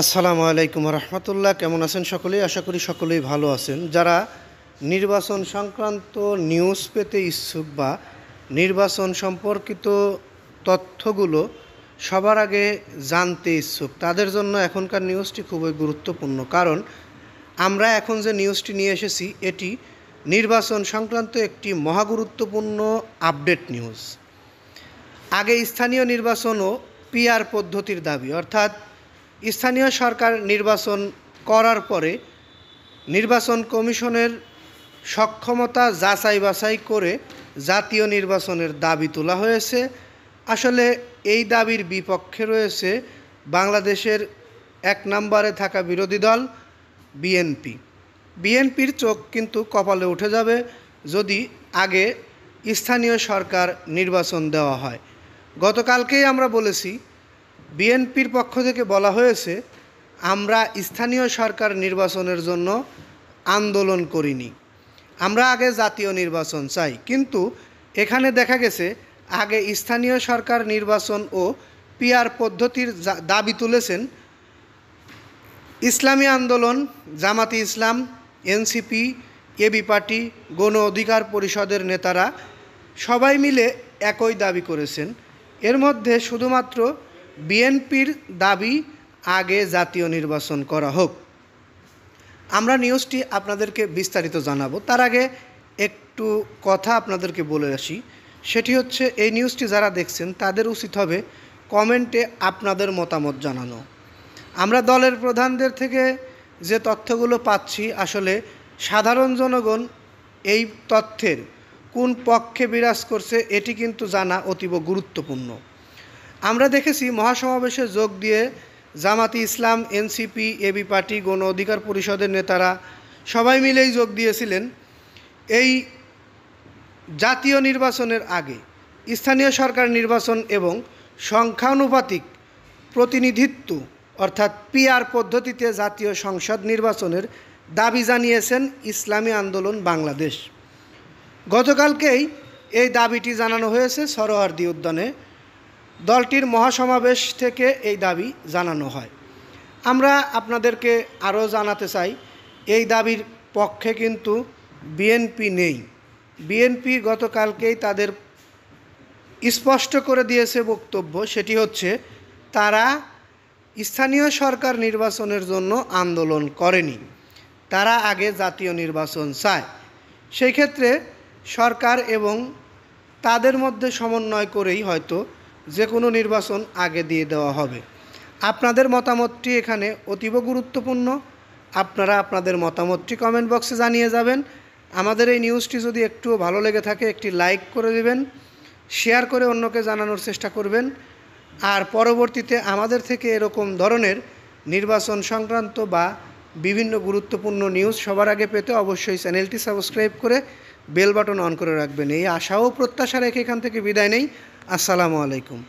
আসসালামু আলাইকুম রহমতুল্লাহ। কেমন আছেন সকলেই? আশা করি সকলেই ভালো আছেন। যারা নির্বাচন সংক্রান্ত নিউজ পেতে ইচ্ছুক বা নির্বাচন সম্পর্কিত তথ্যগুলো সবার আগে জানতে ইচ্ছুক, তাদের জন্য এখনকার নিউজটি খুবই গুরুত্বপূর্ণ। কারণ আমরা এখন যে নিউজটি নিয়ে এসেছি এটি নির্বাচন সংক্রান্ত একটি মহাগুরুত্বপূর্ণ আপডেট নিউজ। আগে স্থানীয় নির্বাচন ও পিআর পদ্ধতির দাবি, অর্থাৎ স্থানীয় সরকার নির্বাচন করার পরে নির্বাচন কমিশনের সক্ষমতা যাচাই বাছাই করে জাতীয় নির্বাচনের দাবি তোলা হয়েছে। আসলে এই দাবির বিপক্ষে রয়েছে বাংলাদেশের এক নম্বরে থাকা বিরোধী দল বিএনপি। বিএনপির চোখ কিন্তু কপালে উঠে যাবে যদি আগে স্থানীয় সরকার নির্বাচন দেওয়া হয়। গতকালকেই আমরা বলেছি, বিএনপির পক্ষ থেকে বলা হয়েছে আমরা স্থানীয় সরকার নির্বাচনের জন্য আন্দোলন করিনি, আমরা আগে জাতীয় নির্বাচন চাই। কিন্তু এখানে দেখা গেছে আগে স্থানীয় সরকার নির্বাচন ও পিআর পদ্ধতির দাবি তুলেছেন ইসলামী আন্দোলন, জামাতে ইসলাম, এনসিপি, এবি পার্টি, গণ অধিকার পরিষদের নেতারা সবাই মিলে একই দাবি করেছেন। এর মধ্যে শুধুমাত্র বিএনপির দাবি আগে জাতীয় নির্বাচন করা হোক। আমরা নিউজটি আপনাদেরকে বিস্তারিত জানাবো। তার আগে একটু কথা আপনাদেরকে বলে আসি, সেটি হচ্ছে এই নিউজটি যারা দেখছেন তাদের উচিত হবে কমেন্টে আপনাদের মতামত জানানো। আমরা দলের প্রধানদের থেকে যে তথ্যগুলো পাচ্ছি, আসলে সাধারণ জনগণ এই তথ্যের কোন পক্ষে বিরাজ করছে এটি কিন্তু জানা অতীব গুরুত্বপূর্ণ। আমরা দেখেছি মহাসমাবেশে যোগ দিয়ে জামাতে ইসলাম, এনসিপি, এবি পার্টি, গণ অধিকার পরিষদের নেতারা সবাই মিলেই যোগ দিয়েছিলেন এই জাতীয় নির্বাচনের আগে স্থানীয় সরকার নির্বাচন এবং সংখ্যানুপাতিক প্রতিনিধিত্ব অর্থাৎ পিআর পদ্ধতিতে জাতীয় সংসদ নির্বাচনের দাবি জানিয়েছেন ইসলামী আন্দোলন বাংলাদেশ। গতকালকেই এই দাবিটি জানানো হয়েছে সরোয়ার্দী উদ্যানে। দলটির মহাসমাবেশ থেকে এই দাবি জানানো হয়। আমরা আপনাদেরকে আরও জানাতে চাই, এই দাবির পক্ষে কিন্তু বিএনপি নেই। বিএনপি গতকালকেই তাদের স্পষ্ট করে দিয়েছে বক্তব্য, সেটি হচ্ছে তারা স্থানীয় সরকার নির্বাচনের জন্য আন্দোলন করেনি, তারা আগে জাতীয় নির্বাচন চায়। সেই ক্ষেত্রে সরকার এবং তাদের মধ্যে সমন্বয় করেই হয়তো যে কোনো নির্বাচন আগে দিয়ে দেওয়া হবে। আপনাদের মতামতটি এখানে অতীব গুরুত্বপূর্ণ। আপনারা আপনাদের মতামতটি কমেন্ট বক্সে জানিয়ে যাবেন। আমাদের এই নিউজটি যদি একটুও ভালো লেগে থাকে একটি লাইক করে দেবেন, শেয়ার করে অন্যকে জানানোর চেষ্টা করবেন। আর পরবর্তীতে আমাদের থেকে এরকম ধরনের নির্বাচন সংক্রান্ত বা বিভিন্ন গুরুত্বপূর্ণ নিউজ সবার আগে পেতে অবশ্যই চ্যানেলটি সাবস্ক্রাইব করে বেল বাটন অন করে রাখবেন। এই আশা ও প্রত্যাশা রেখে এখান থেকে বিদায় নেই। আসসালামু আলাইকুম।